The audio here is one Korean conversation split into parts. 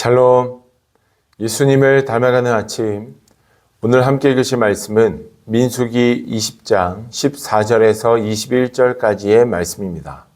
샬롬, 예수님을 닮아가는 아침. 오늘 함께 읽으실 말씀은 민수기 20장 14절에서 21절까지의 말씀입니다.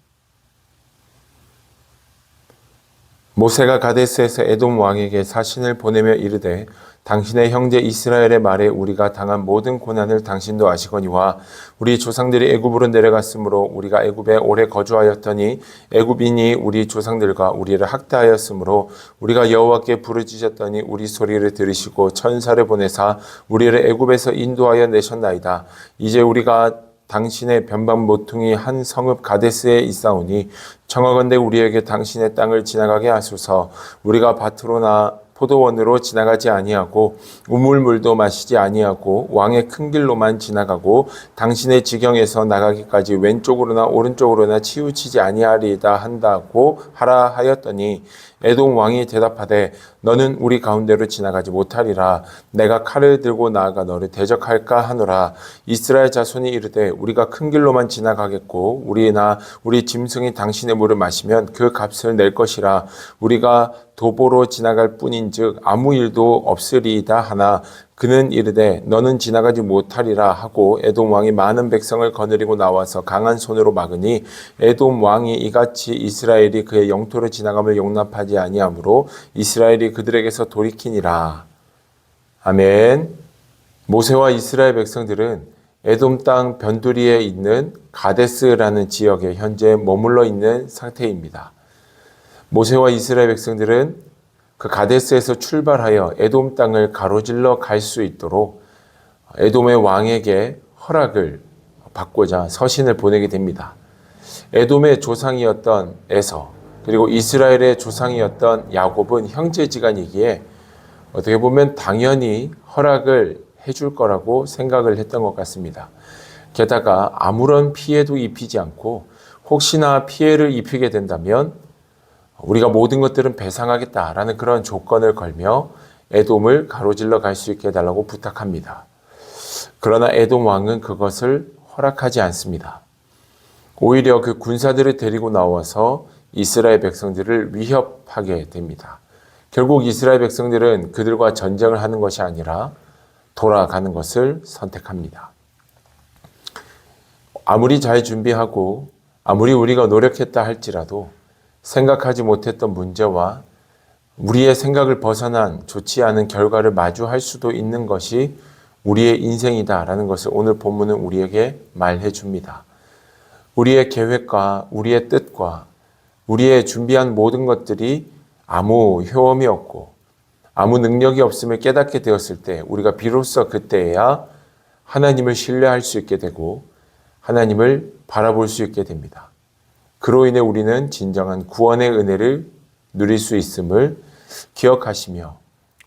모세가 가데스에서 에돔 왕에게 사신을 보내며 이르되 당신의 형제 이스라엘의 말에 우리가 당한 모든 고난을 당신도 아시거니와 우리 조상들이 애굽으로 내려갔으므로 우리가 애굽에 오래 거주하였더니 애굽인이 우리 조상들과 우리를 학대하였으므로 우리가 여호와께 부르짖었더니 우리 소리를 들으시고 천사를 보내사 우리를 애굽에서 인도하여 내셨나이다. 이제 우리가 당신의 변방 모퉁이 한 성읍 가데스에 있사오니 청하건대 우리에게 당신의 땅을 지나가게 하소서. 우리가 밭으로나 포도원으로 지나가지 아니하고 우물물도 마시지 아니하고 왕의 큰 길로만 지나가고 당신의 지경에서 나가기까지 왼쪽으로나 오른쪽으로나 치우치지 아니하리이다 한다고 하라 하였더니 에돔 왕이 대답하되 너는 우리 가운데로 지나가지 못하리라. 내가 칼을 들고 나아가 너를 대적할까 하노라. 이스라엘 자손이 이르되 우리가 큰 길로만 지나가겠고 우리나 우리 짐승이 당신의 물을 마시면 그 값을 낼 것이라. 우리가 도보로 지나갈 뿐인즉 아무 일도 없으리이다 하나 그는 이르되 너는 지나가지 못하리라 하고 에돔 왕이 많은 백성을 거느리고 나와서 강한 손으로 막으니 에돔 왕이 이같이 이스라엘이 그의 영토로 지나감을 용납하지 아니하므로 이스라엘이 그들에게서 돌이키니라. 아멘. 모세와 이스라엘 백성들은 에돔 땅 변두리에 있는 가데스라는 지역에 현재 머물러 있는 상태입니다. 모세와 이스라엘 백성들은 그 가데스에서 출발하여 에돔 땅을 가로질러 갈 수 있도록 에돔의 왕에게 허락을 받고자 서신을 보내게 됩니다. 에돔의 조상이었던 에서 그리고 이스라엘의 조상이었던 야곱은 형제지간이기에 어떻게 보면 당연히 허락을 해줄 거라고 생각을 했던 것 같습니다. 게다가 아무런 피해도 입히지 않고 혹시나 피해를 입히게 된다면 우리가 모든 것들은 배상하겠다라는 그런 조건을 걸며 에돔을 가로질러 갈 수 있게 해달라고 부탁합니다. 그러나 에돔 왕은 그것을 허락하지 않습니다. 오히려 그 군사들을 데리고 나와서 이스라엘 백성들을 위협하게 됩니다. 결국 이스라엘 백성들은 그들과 전쟁을 하는 것이 아니라 돌아가는 것을 선택합니다. 아무리 잘 준비하고 아무리 우리가 노력했다 할지라도 생각하지 못했던 문제와 우리의 생각을 벗어난 좋지 않은 결과를 마주할 수도 있는 것이 우리의 인생이다라는 것을 오늘 본문은 우리에게 말해 줍니다. 우리의 계획과 우리의 뜻과 우리의 준비한 모든 것들이 아무 효험이 없고 아무 능력이 없음을 깨닫게 되었을 때 우리가 비로소 그때야 하나님을 신뢰할 수 있게 되고 하나님을 바라볼 수 있게 됩니다. 그로 인해 우리는 진정한 구원의 은혜를 누릴 수 있음을 기억하시며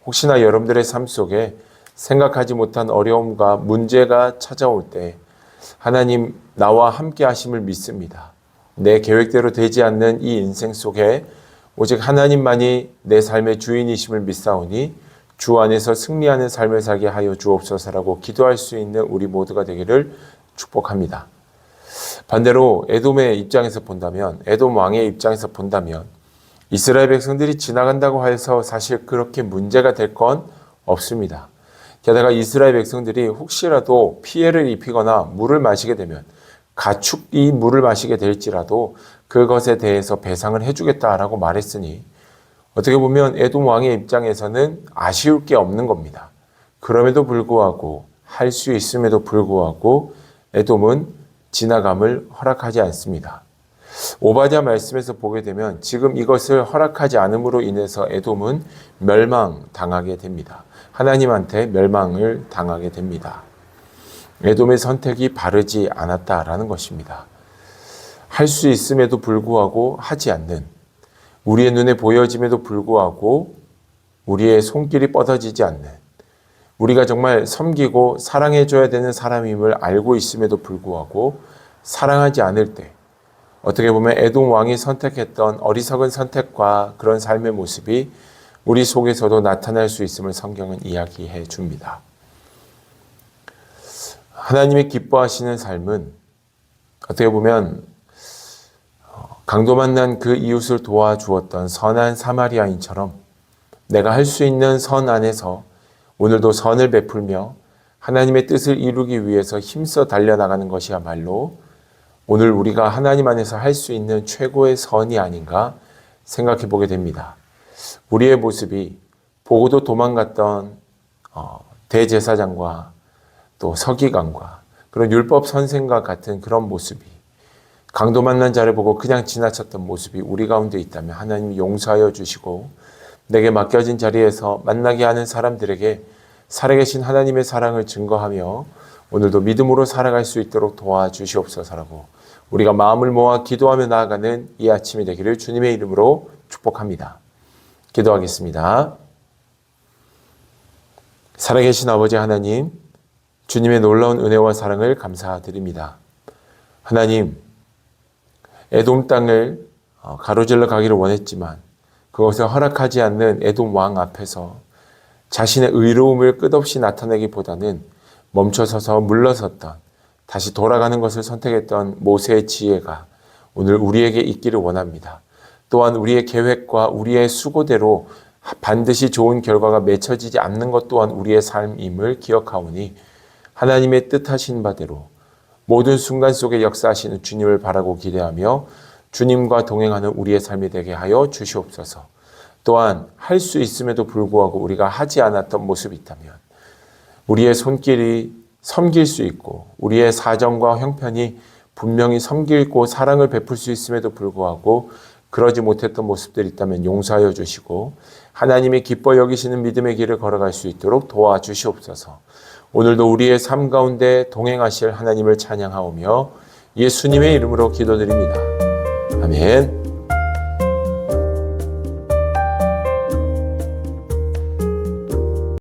혹시나 여러분들의 삶 속에 생각하지 못한 어려움과 문제가 찾아올 때 하나님 나와 함께 하심을 믿습니다. 내 계획대로 되지 않는 이 인생 속에 오직 하나님만이 내 삶의 주인이심을 믿사오니 주 안에서 승리하는 삶을 살게 하여 주옵소서라고 기도할 수 있는 우리 모두가 되기를 축복합니다. 반대로 에돔의 입장에서 본다면 에돔 왕의 입장에서 본다면 이스라엘 백성들이 지나간다고 해서 사실 그렇게 문제가 될 건 없습니다. 게다가 이스라엘 백성들이 혹시라도 피해를 입히거나 물을 마시게 되면 가축이 물을 마시게 될지라도 그것에 대해서 배상을 해주겠다라고 말했으니 어떻게 보면 에돔 왕의 입장에서는 아쉬울 게 없는 겁니다. 그럼에도 불구하고 할 수 있음에도 불구하고 에돔은 지나감을 허락하지 않습니다. 오바댜 말씀에서 보게 되면 지금 이것을 허락하지 않음으로 인해서 에돔은 멸망당하게 됩니다. 하나님한테 멸망을 당하게 됩니다. 에돔의 선택이 바르지 않았다라는 것입니다. 할 수 있음에도 불구하고 하지 않는, 우리의 눈에 보여짐에도 불구하고 우리의 손길이 뻗어지지 않는, 우리가 정말 섬기고 사랑해줘야 되는 사람임을 알고 있음에도 불구하고 사랑하지 않을 때 어떻게 보면 에돔 왕이 선택했던 어리석은 선택과 그런 삶의 모습이 우리 속에서도 나타날 수 있음을 성경은 이야기해 줍니다. 하나님이 기뻐하시는 삶은 어떻게 보면 강도 만난 그 이웃을 도와주었던 선한 사마리아인처럼 내가 할 수 있는 선 안에서 오늘도 선을 베풀며 하나님의 뜻을 이루기 위해서 힘써 달려나가는 것이야말로 오늘 우리가 하나님 안에서 할 수 있는 최고의 선이 아닌가 생각해 보게 됩니다. 우리의 모습이 보고도 도망갔던 대제사장과 또 서기관과 그런 율법 선생과 같은 그런 모습이, 강도 만난 자를 보고 그냥 지나쳤던 모습이 우리 가운데 있다면 하나님이 용서하여 주시고 내게 맡겨진 자리에서 만나게 하는 사람들에게 살아계신 하나님의 사랑을 증거하며 오늘도 믿음으로 살아갈 수 있도록 도와주시옵소서라고 우리가 마음을 모아 기도하며 나아가는 이 아침이 되기를 주님의 이름으로 축복합니다. 기도하겠습니다. 살아계신 아버지 하나님, 주님의 놀라운 은혜와 사랑을 감사드립니다. 하나님, 에돔 땅을 가로질러 가기를 원했지만 그것을 허락하지 않는 에돔 왕 앞에서 자신의 의로움을 끝없이 나타내기보다는 멈춰서서 물러섰던, 다시 돌아가는 것을 선택했던 모세의 지혜가 오늘 우리에게 있기를 원합니다. 또한 우리의 계획과 우리의 수고대로 반드시 좋은 결과가 맺혀지지 않는 것 또한 우리의 삶임을 기억하오니 하나님의 뜻하신 바대로 모든 순간 속에 역사하시는 주님을 바라고 기대하며 주님과 동행하는 우리의 삶이 되게 하여 주시옵소서. 또한 할 수 있음에도 불구하고 우리가 하지 않았던 모습이 있다면 우리의 손길이 섬길 수 있고 우리의 사정과 형편이 분명히 섬기고 사랑을 베풀 수 있음에도 불구하고 그러지 못했던 모습들이 있다면 용서하여 주시고 하나님이 기뻐 여기시는 믿음의 길을 걸어갈 수 있도록 도와주시옵소서. 오늘도 우리의 삶 가운데 동행하실 하나님을 찬양하오며 예수님의 이름으로 기도드립니다. 아멘.